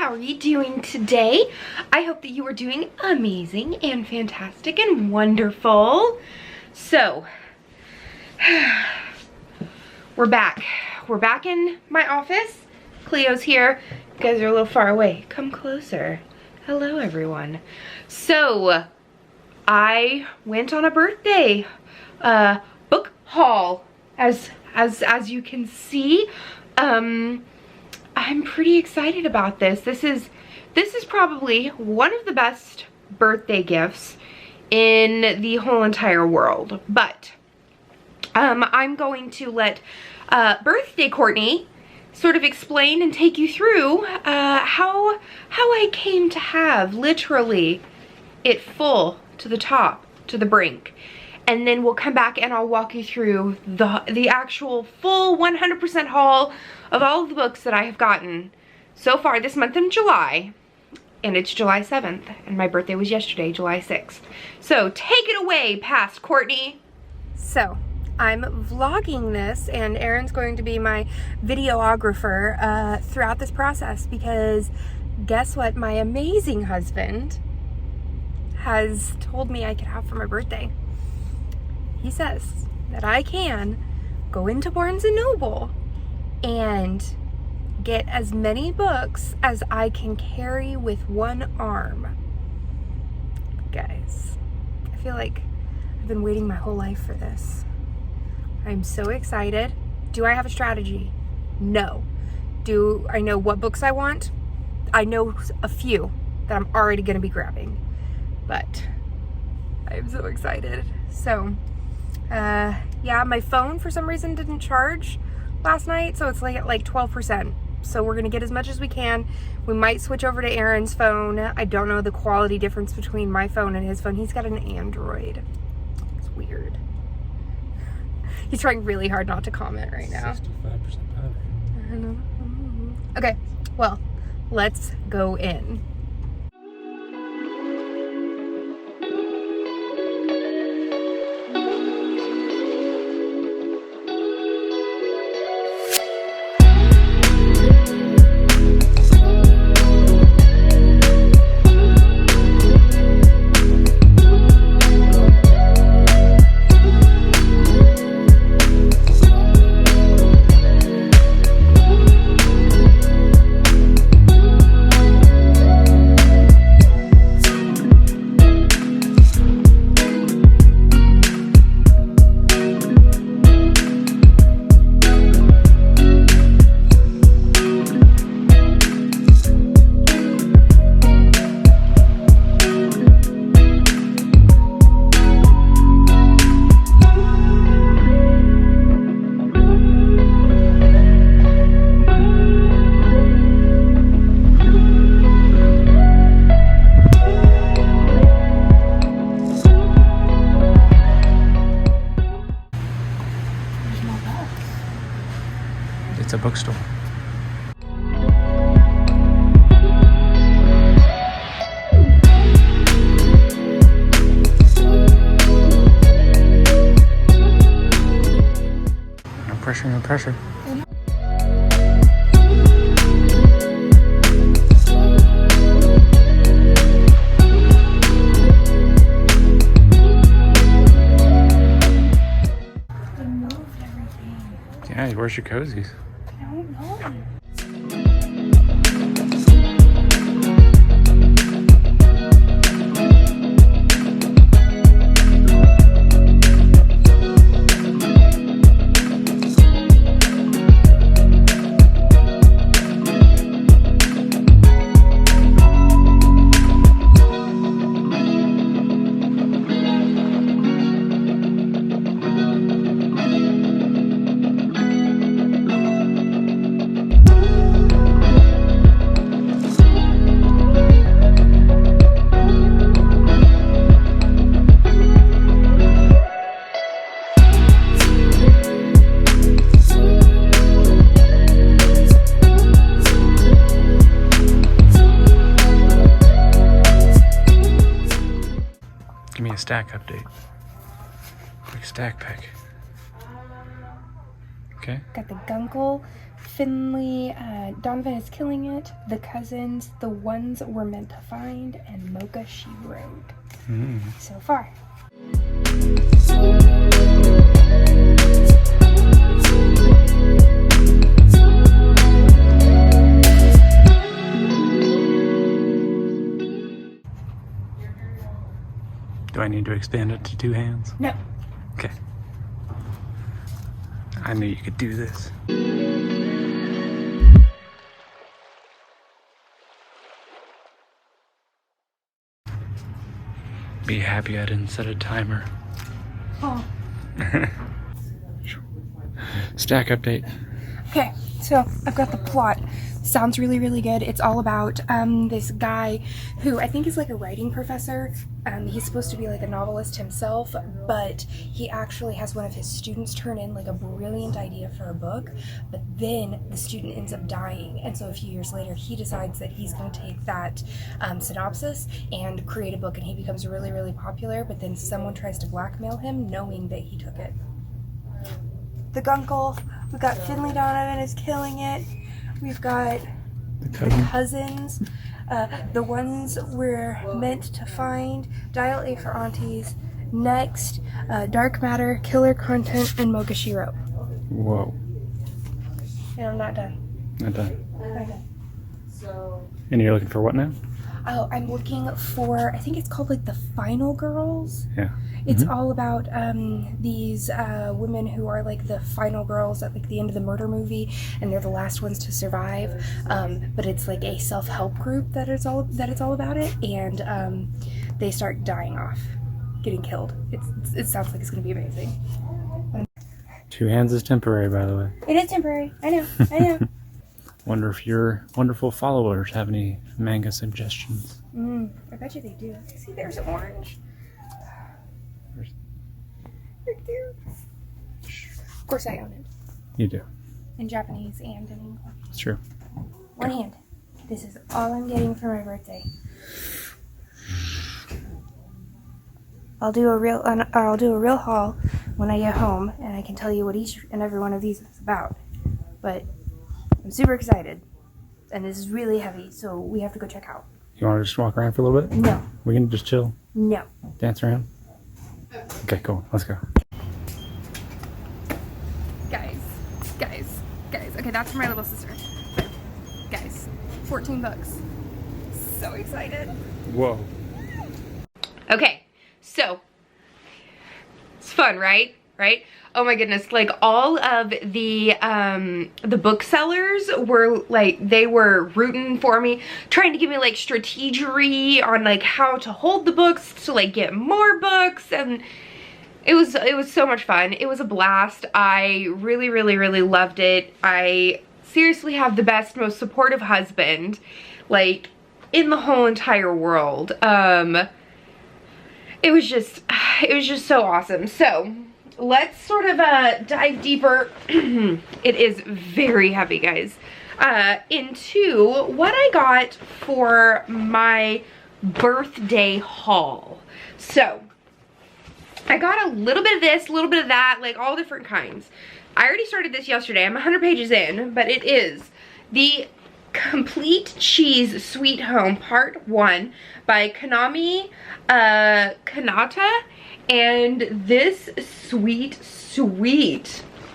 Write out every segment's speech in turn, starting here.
how are you doing today? I hope that you are doing amazing and fantastic and wonderful. So, we're back. We're back in my office. Cleo's here. You guys are a little far away. Come closer. Hello, everyone. So, I went on a birthday book haul, as you can see. I'm pretty excited about this. This is probably one of the best birthday gifts in the whole entire world. But I'm going to let Birthday Courtney sort of explain and take you through how I came to have literally it full to the top, to the brink. And then we'll come back and I'll walk you through the actual full 100% haul of all of the books that I have gotten so far this month in July. And it's July 7th, and my birthday was yesterday, July 6th. So take it away, past Courtney. So I'm vlogging this, and Aaron's going to be my videographer throughout this process, because guess what my amazing husband has told me I could have for my birthday. He says that I can go into Barnes & Noble and get as many books as I can carry with one arm. Guys, I feel like I've been waiting my whole life for this. I'm so excited. Do I have a strategy? No. Do I know what books I want? I know a few that I'm already going to be grabbing. But I'm so excited. So, yeah, my phone for some reason didn't charge last night, so it's like at like 12%. So we're gonna get as much as we can. We might switch over to Aaron's phone. I don't know the quality difference between my phone and his phone. He's got an Android. It's weird. He's trying really hard not to comment right now. 65% battery. Okay, well, let's go in. It's a bookstore. No pressure, no pressure. Yeah, where's your cozies? I don't know. Give me a stack update. Quick stack pick. Okay. Got the Gunkle Finley, Donovan is Killing It, The Cousins, The Ones We're Meant to Find, and Mocha She Wrote. So far. Do I need to expand it to 2 hands? No. Okay. I knew you could do this. Be happy I didn't set a timer. Oh. Stack update. Okay, so I've got the plot. Sounds really, really good. It's all about this guy who I think is like a writing professor. He's supposed to be like a novelist himself, but he actually has one of his students turn in like a brilliant idea for a book, but then the student ends up dying. And so a few years later, he decides that he's going to take that synopsis and create a book, and he becomes really, really popular, but then someone tries to blackmail him knowing that he took it. The Gunkle, we've got Finley Donovan is Killing It. We've got The Cousins, The Ones We're Meant to Find, Dial A for Aunties, Next, Dark Matter, Killer Content, and Mocha She Wrote. Whoa. And I'm not done. Not done. Okay. And you're looking for what now? Oh, I'm looking for, I think it's called like The Final Girls. Yeah. It's all about these women who are like the final girls at like the end of the murder movie, and they're the last ones to survive. But it's like a self-help group that it's all about it, and they start dying off, getting killed. It sounds like it's gonna be amazing. 2 hands is temporary, by the way. It is temporary. I know. Wonder if your wonderful followers have any manga suggestions. I bet you they do. See, there's an orange. Right there. Of course I own it. You do. In Japanese and in English. It's true. One hand. This is all I'm getting for my birthday. I'll do a real haul when I get home, and I can tell you what each and every one of these is about. But I'm super excited, and this is really heavy, so we have to go check out. You want to just walk around for a little bit? No. We can just chill? No. Dance around? Okay, cool. Let's go. Guys. Okay, that's for my little sister. But, guys, 14 bucks. So excited. Whoa. Okay, so it's fun, right? Oh my goodness, like all of the booksellers were like, they were rooting for me, trying to give me like strategery on like how to hold the books to like get more books, and it was so much fun. It was a blast. I really, really, really loved it. I seriously have the best, most supportive husband like in the whole entire world. It was just so awesome. So let's sort of dive deeper. It is very heavy, guys. Into what I got for my birthday haul. So I got a little bit of this, a little bit of that, like all different kinds. I already started this yesterday. I'm 100 pages in, but it is the Complete Cheese Sweet Home Part 1 by Kanami Kanata, and this sweet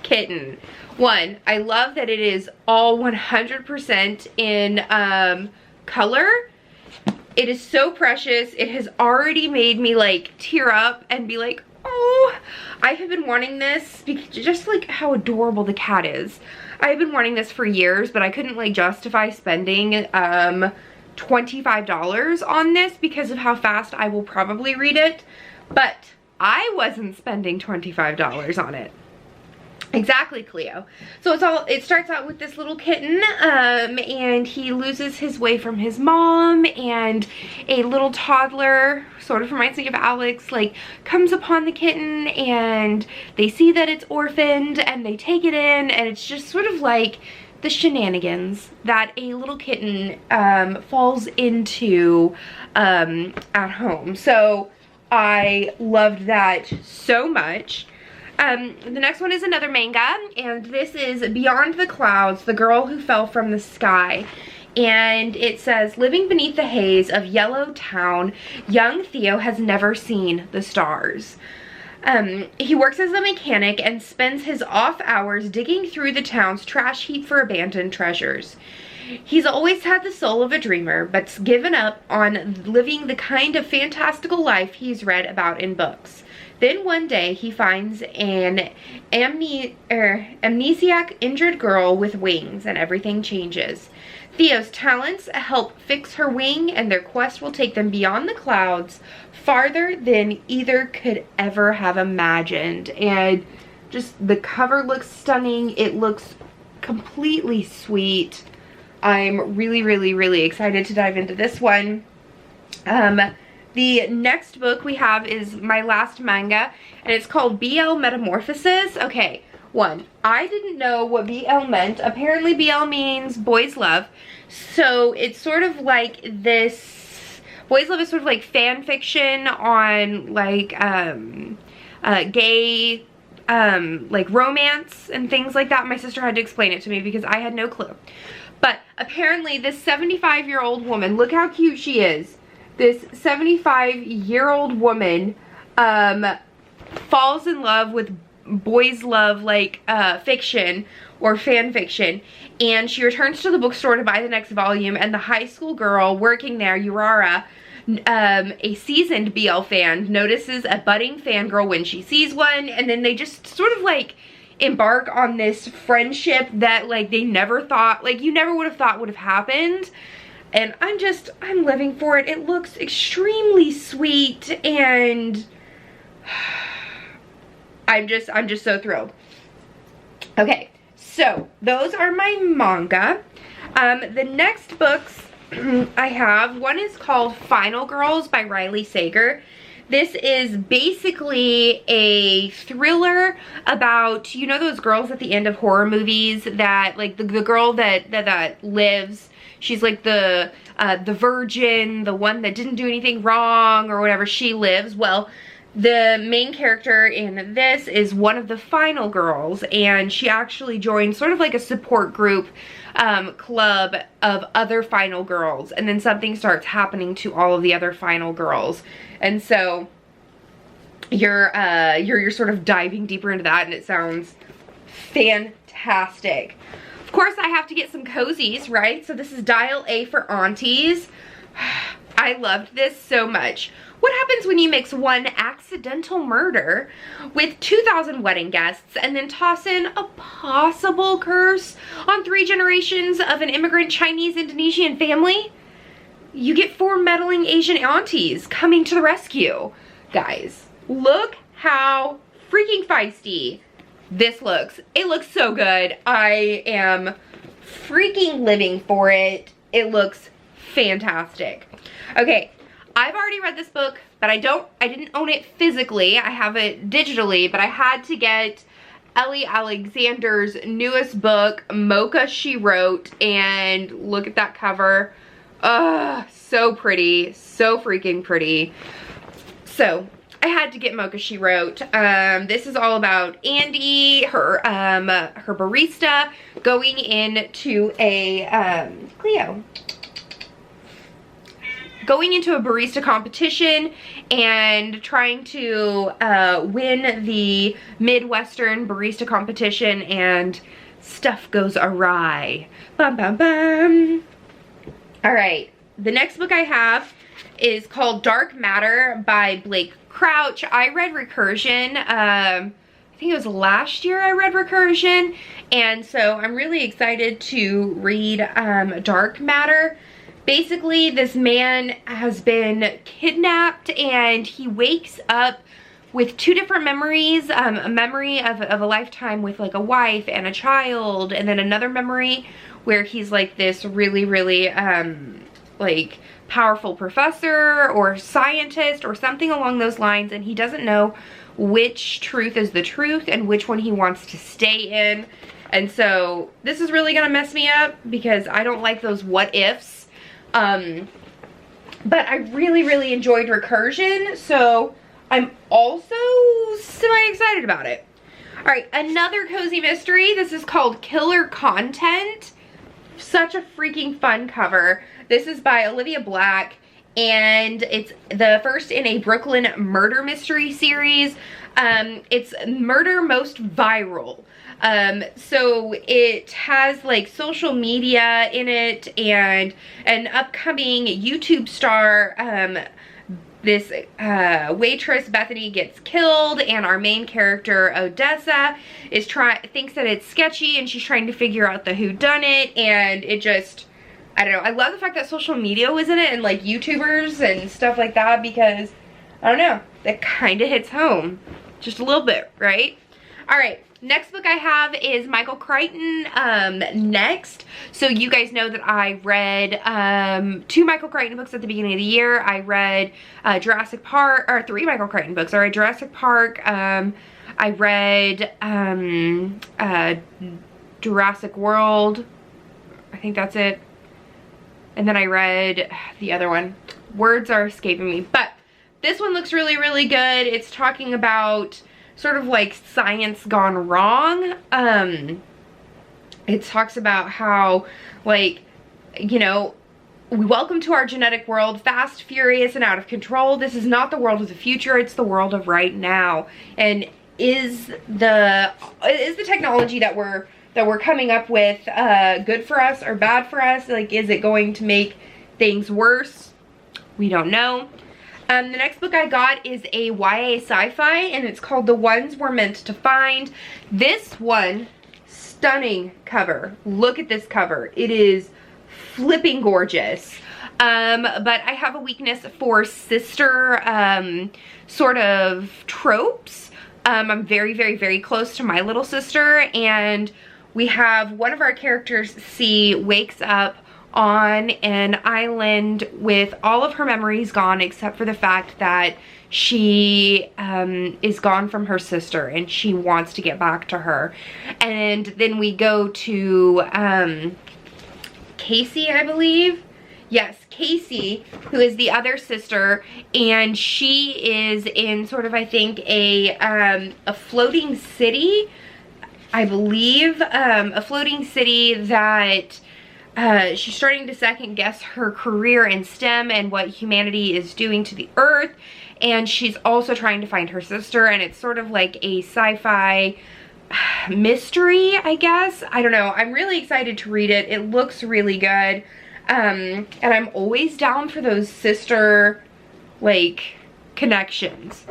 kitten. One, I love that it is all 100% in color. It is so precious. It has already made me like tear up and be like, oh, I have been wanting this because just like how adorable the cat is. I've been wanting this for years, but I couldn't like justify spending $25 on this because of how fast I will probably read it. But I wasn't spending $25 on it. Exactly, Cleo. So it starts out with this little kitten, and he loses his way from his mom, and a little toddler, sort of reminds me of Alex, like comes upon the kitten, and they see that it's orphaned, and they take it in, and it's just sort of like the shenanigans that a little kitten falls into at home. So I loved that so much. The next one is another manga, and this is Beyond the Clouds, The Girl Who Fell from the Sky. And it says, living beneath the haze of Yellow Town, young Theo has never seen the stars. He works as a mechanic and spends his off hours digging through the town's trash heap for abandoned treasures. He's always had the soul of a dreamer, but's given up on living the kind of fantastical life he's read about in books. Then one day he finds an amnesiac injured girl with wings, and everything changes. Theo's talents help fix her wing, and their quest will take them beyond the clouds, farther than either could ever have imagined. And just the cover looks stunning. It looks completely sweet. I'm really excited to dive into this one. The next book we have is my last manga, and it's called BL Metamorphosis. Okay, I didn't know what BL meant. Apparently BL means boys love. So it's sort of like this, boys love is sort of like fan fiction on like gay like romance and things like that. My sister had to explain it to me because I had no clue. But apparently this 75-year-old woman, look how cute she is. This 75-year-old woman falls in love with boys love like fiction or fan fiction, and she returns to the bookstore to buy the next volume, and the high school girl working there, Urara, a seasoned BL fan, notices a budding fangirl when she sees one, and then they just sort of like embark on this friendship that like they never thought, like you never would have thought would have happened. And I'm living for it. It looks extremely sweet, and I'm just so thrilled. Okay, so those are my manga. The next books I have, one is called Final Girls by Riley Sager. This is basically a thriller about, you know those girls at the end of horror movies that, like the girl that lives, she's like the virgin, the one that didn't do anything wrong or whatever, she lives. Well, the main character in this is one of the final girls, and she actually joins sort of like a support group club of other final girls, and then something starts happening to all of the other final girls, and so you're sort of diving deeper into that, and it sounds fantastic. Of course, I have to get some cozies, right? So this is Dial A for Aunties. I loved this so much. What happens when you mix one accidental murder with 2,000 wedding guests and then toss in a possible curse on 3 generations of an immigrant Chinese-Indonesian family? You get 4 meddling Asian aunties coming to the rescue. Guys, look how freaking feisty this looks. It looks so good. I am freaking living for it. It looks fantastic. Okay, I've already read this book, but I didn't own it physically. I have it digitally, but I had to get Ellie Alexander's newest book, Mocha She Wrote, and look at that cover. Ugh, so pretty, so freaking pretty. So I had to get Mocha She Wrote. This is all about Andy, her barista, going into a, going into a barista competition and trying to win the Midwestern barista competition, and stuff goes awry. Bum bum bum. All right, the next book I have is called Dark Matter by Blake Crouch. I read Recursion, I think it was last year I read Recursion, and so I'm really excited to read Dark Matter. Basically, this man has been kidnapped, and he wakes up with 2 different memories, a memory of a lifetime with like a wife and a child, and then another memory where he's like this really like powerful professor or scientist or something along those lines, and he doesn't know which truth is the truth and which one he wants to stay in. And so this is really gonna mess me up because I don't like those what ifs. But I really enjoyed Recursion, so I'm also semi-excited about it. All right, another cozy mystery. This is called Killer Content. Such a freaking fun cover. This is by Olivia Black, and it's the first in a Brooklyn murder mystery series. It's Murder Most Viral. So it has like social media in it, and an upcoming YouTube star. This waitress Bethany gets killed, and our main character Odessa is thinks that it's sketchy, and she's trying to figure out the whodunit, and it just, I don't know. I love the fact that social media was in it, and like YouTubers and stuff like that, because I don't know, that kind of hits home just a little bit, right? All right. Next book I have is Michael Crichton, Next. So you guys know that I read 2 Michael Crichton books at the beginning of the year. I read Jurassic Park, or 3 Michael Crichton books. I read Jurassic Park, I read Jurassic World, I think that's it. And then I read the other one. Words are escaping me. But this one looks really, really good. It's talking about sort of like science gone wrong. It talks about how, like, you know, we welcome to our genetic world, fast, furious, and out of control. This is not the world of the future, it's the world of right now. And is the technology that we're coming up with good for us or bad for us? Like, is it going to make things worse? We don't know. The next book I got is a YA sci-fi, and it's called The Ones We're Meant to Find. This one, stunning cover. Look at this cover. It is flipping gorgeous. But I have a weakness for sister sort of tropes. I'm very, very, very close to my little sister, and we have one of our characters, C, wakes up on an island with all of her memories gone, except for the fact that she is gone from her sister, and she wants to get back to her. And then we go to Casey, I believe. Yes, Casey, who is the other sister, and she is in sort of, I think, a floating city, I believe, a floating city that she's starting to second guess her career in STEM and what humanity is doing to the earth. And she's also trying to find her sister, and it's sort of like a sci-fi mystery, I guess. I don't know. I'm really excited to read it. It looks really good. And I'm always down for those sister, like, connections.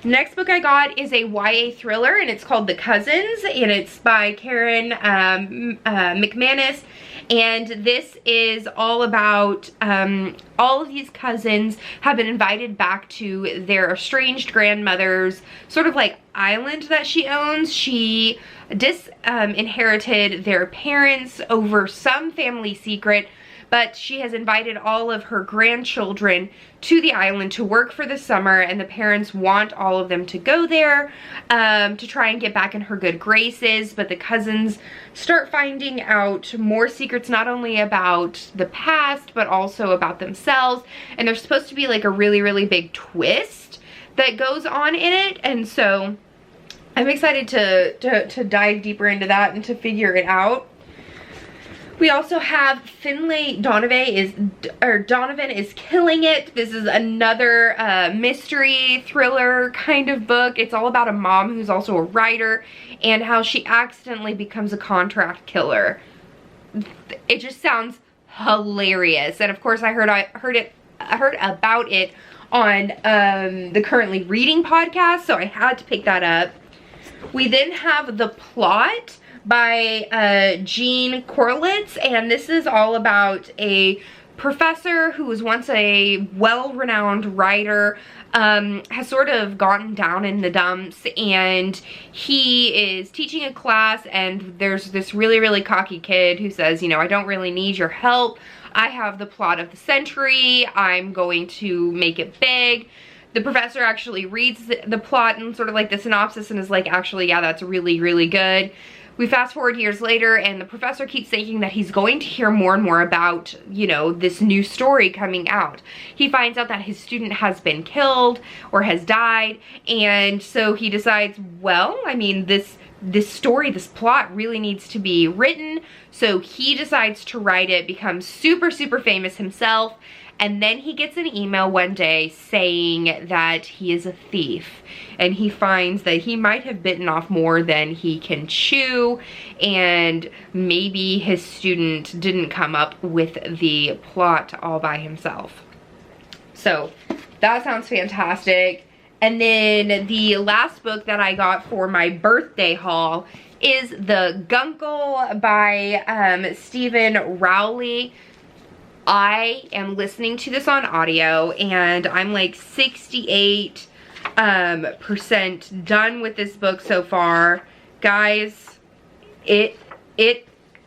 Next book I got is a YA thriller, and it's called The Cousins, and it's by Karen McManus. And this is all about all of these cousins have been invited back to their estranged grandmother's sort of like island that she owns. She inherited their parents over some family secret, but she has invited all of her grandchildren to the island to work for the summer, and the parents want all of them to go there to try and get back in her good graces. But the cousins start finding out more secrets, not only about the past, but also about themselves. And there's supposed to be like a really, really big twist that goes on in it. And so I'm excited to dive deeper into that and to figure it out. We also have Donovan is Killing It. This is another mystery thriller kind of book. It's all about a mom who's also a writer and how she accidentally becomes a contract killer. It just sounds hilarious. And of course I heard about it on the Currently Reading podcast, so I had to pick that up. We then have The Plot by Jean Corlitz, and this is all about a professor who was once a well-renowned writer, has sort of gotten down in the dumps, and he is teaching a class, and there's this really, really cocky kid who says, you know, I don't really need your help. I have the plot of the century. I'm going to make it big. The professor actually reads the plot and sort of like the synopsis and is like, actually, yeah, that's really, really good. We fast forward years later, and the professor keeps thinking that he's going to hear more and more about, you know, this new story coming out. He finds out that his student has been killed or has died, and so he decides, well, I mean, this this story, this plot really needs to be written. So he decides to write it, becomes super, super famous himself. And then he gets an email one day saying that he is a thief. And he finds that he might have bitten off more than he can chew. And maybe his student didn't come up with the plot all by himself. So that sounds fantastic. And then the last book that I got for my birthday haul is the Gunkle by Stephen Rowley. I am listening to this on audio and I'm like 68% done with this book so far. Guys, it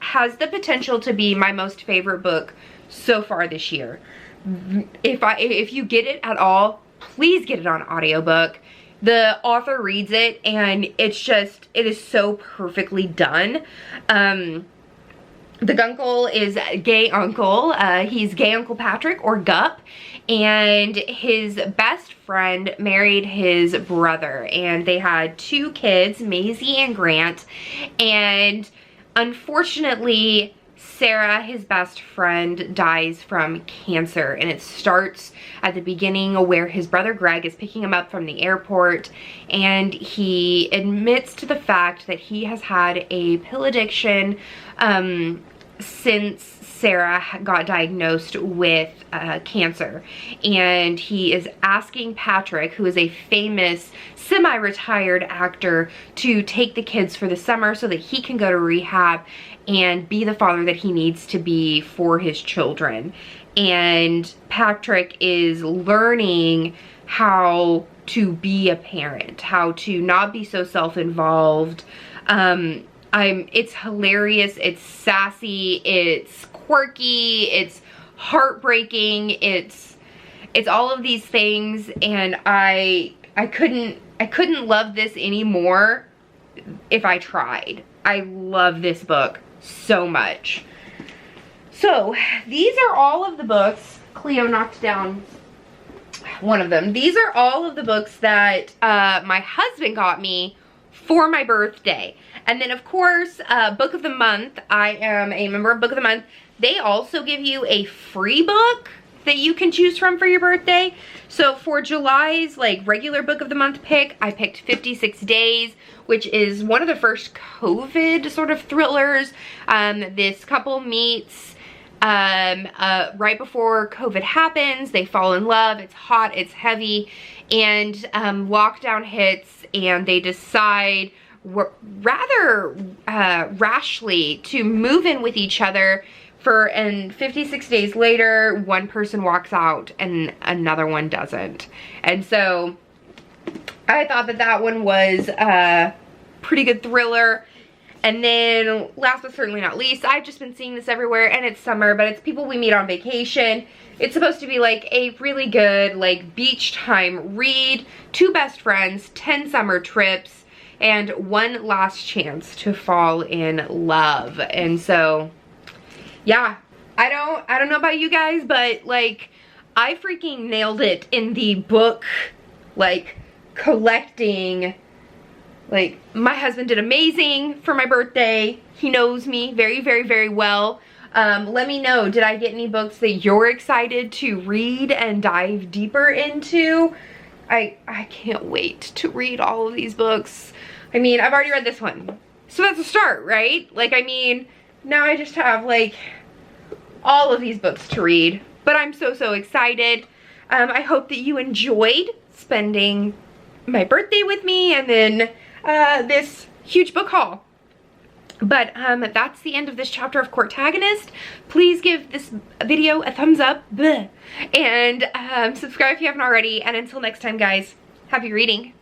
has the potential to be my most favorite book so far this year. If you get it at all, please get it on audiobook. The author reads it and it is so perfectly done. The Gunkle is gay uncle. He's gay Uncle Patrick, or Gup, and his best friend married his brother, and they had 2 kids, Maisie and Grant, and unfortunately, Sarah, his best friend, dies from cancer, and it starts at the beginning where his brother Greg is picking him up from the airport, and he admits to the fact that he has had a pill addiction since Sarah got diagnosed with cancer. And he is asking Patrick, who is a famous semi-retired actor, to take the kids for the summer so that he can go to rehab and be the father that he needs to be for his children. And Patrick is learning how to be a parent, how to not be so self-involved. It's hilarious, it's sassy, it's quirky, it's heartbreaking, it's all of these things, and I couldn't love this anymore if I tried. I love this book so much. So these are all of the books. Cleo knocked down one of them. These are all of the books that my husband got me for my birthday. And then of course, Book of the Month. I am a member of Book of the Month. They also give you a free book that you can choose from for your birthday. So for July's like regular Book of the Month pick, I picked 56 Days, which is one of the first COVID sort of thrillers. This couple meets right before COVID happens. They fall in love. It's hot, it's heavy, and lockdown hits, and they decide rather rashly to move in with each other and 56 days later, one person walks out and another one doesn't. And so I thought that that one was a pretty good thriller. And then last but certainly not least, I've just been seeing this everywhere, and it's summer, but it's People We Meet on Vacation. It's supposed to be like a really good like beach time read, 2 best friends, 10 summer trips, and one last chance to fall in love. And so yeah, I don't know about you guys, but like I freaking nailed it in the book like collecting. Like, my husband did amazing for my birthday. He knows me very, very, very well. Let me know, did I get any books that you're excited to read and dive deeper into? I can't wait to read all of these books. I mean, I've already read this one, so that's a start, right? Like, I mean, now I just have like all of these books to read, but I'm so, so excited. I hope that you enjoyed spending my birthday with me, and then this huge book haul. But that's the end of this chapter of Courtagonist. Please give this video a thumbs up, and subscribe if you haven't already. And until next time, guys, happy reading.